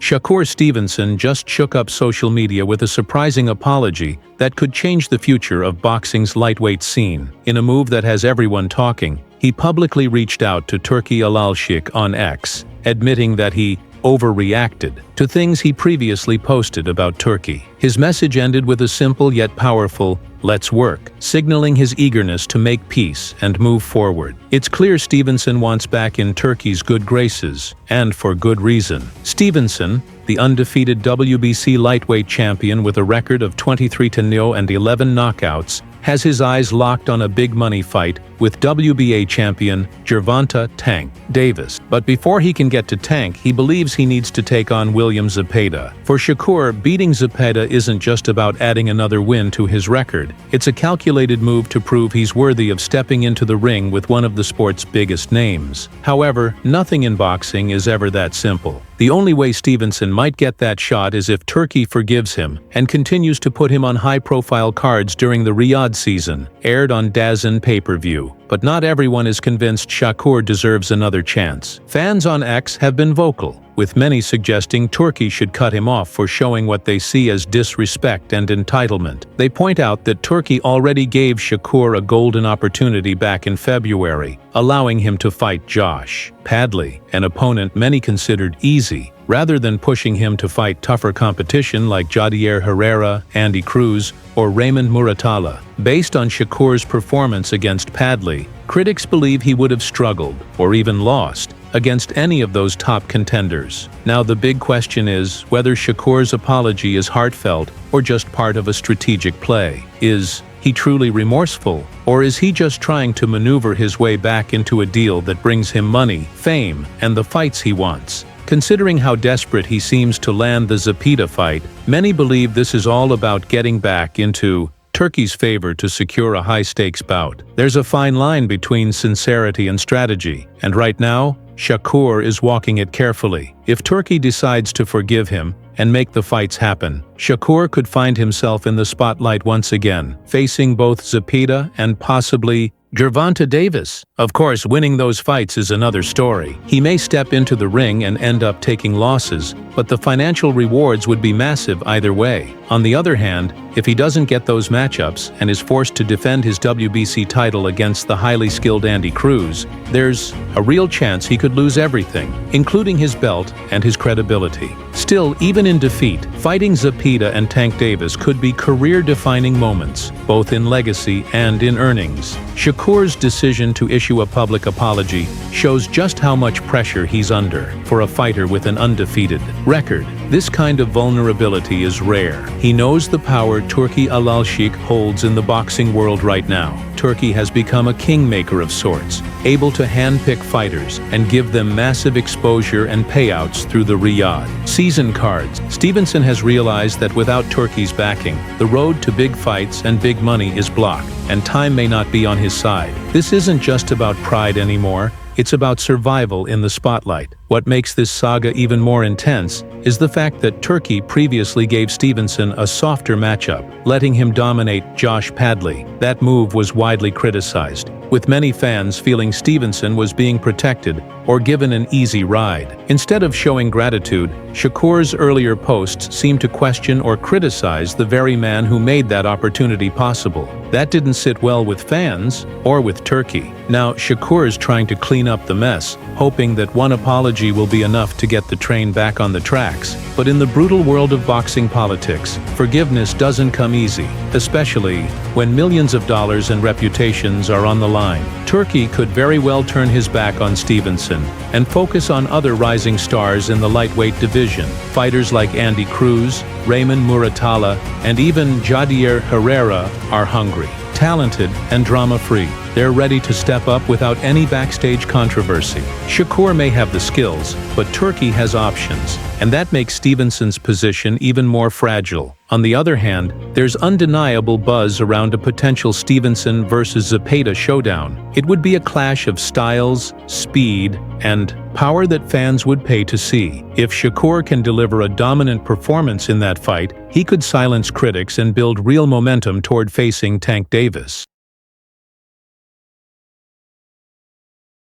Shakur Stevenson just shook up social media with a surprising apology that could change the future of boxing's lightweight scene. In a move that has everyone talking, he publicly reached out to Turki Alalshikh on X, admitting that he overreacted to things he previously posted about Turkey. His message ended with a simple yet powerful "let's work," signaling his eagerness to make peace and move forward. It's clear Stevenson wants back in Turkey's good graces, and for good reason. Stevenson, the undefeated WBC lightweight champion with a record of 23-0 and 11 knockouts, has his eyes locked on a big-money fight with WBA champion Gervonta "Tank" Davis. But before he can get to Tank, he believes he needs to take on William Zepeda. For Shakur, beating Zepeda isn't just about adding another win to his record. It's a calculated move to prove he's worthy of stepping into the ring with one of the sport's biggest names. However, nothing in boxing is ever that simple. The only way Stevenson might get that shot is if Turkey forgives him and continues to put him on high-profile cards during the Riyadh season, aired on DAZN pay-per-view. But not everyone is convinced Shakur deserves another chance. Fans on X have been vocal, with many suggesting Turkey should cut him off for showing what they see as disrespect and entitlement. They point out that Turkey already gave Shakur a golden opportunity back in February, allowing him to fight Josh Padley, an opponent many considered easy, rather than pushing him to fight tougher competition like Javier Herrera, Andy Cruz, or Raymond Muratalla. Based on Shakur's performance against Padley, critics believe he would have struggled, or even lost, against any of those top contenders. Now the big question is whether Shakur's apology is heartfelt or just part of a strategic play. Is he truly remorseful, or is he just trying to maneuver his way back into a deal that brings him money, fame, and the fights he wants? Considering how desperate he seems to land the Zepeda fight, many believe this is all about getting back into Turkey's favor to secure a high-stakes bout. There's a fine line between sincerity and strategy, and right now, Shakur is walking it carefully. If Turkey decides to forgive him and make the fights happen, Shakur could find himself in the spotlight once again, facing both Zepeda and possibly Gervonta Davis. Of course, winning those fights is another story. He may step into the ring and end up taking losses, but the financial rewards would be massive either way. On the other hand, if he doesn't get those matchups and is forced to defend his WBC title against the highly skilled Andy Cruz, there's a real chance he could lose everything, including his belt and his credibility. Still, even in defeat, fighting Zepeda and Tank Davis could be career-defining moments, both in legacy and in earnings. Shakur's decision to issue a public apology shows just how much pressure he's under. For a fighter with an undefeated record, this kind of vulnerability is rare. He knows the power Turki Alalshikh holds in the boxing world right now. Turkey has become a kingmaker of sorts, able to handpick fighters and give them massive exposure and payouts through the Riyadh season cards. Stevenson has realized that without Turkey's backing, the road to big fights and big money is blocked, and time may not be on his side. This isn't just about pride anymore. It's about survival in the spotlight. What makes this saga even more intense is the fact that Turkey previously gave Stevenson a softer matchup, letting him dominate Josh Padley. That move was widely criticized, with many fans feeling Stevenson was being protected or given an easy ride. Instead of showing gratitude, Shakur's earlier posts seemed to question or criticize the very man who made that opportunity possible. That didn't sit well with fans or with Turkey. Now, Shakur is trying to clean up the mess, hoping that one apology will be enough to get the train back on the tracks. But in the brutal world of boxing politics, forgiveness doesn't come easy, especially when millions of dollars and reputations are on the line. Turkey could very well turn his back on Stevenson and focus on other rising stars in the lightweight division. Fighters like Andy Cruz, Raymond Muratalla, and even Javier Herrera are hungry, talented, and drama-free. They're ready to step up without any backstage controversy. Shakur may have the skills, but Turkey has options, and that makes Stevenson's position even more fragile. On the other hand, there's undeniable buzz around a potential Stevenson versus Zepeda showdown. It would be a clash of styles, speed, and power that fans would pay to see. If Shakur can deliver a dominant performance in that fight, he could silence critics and build real momentum toward facing Tank Davis.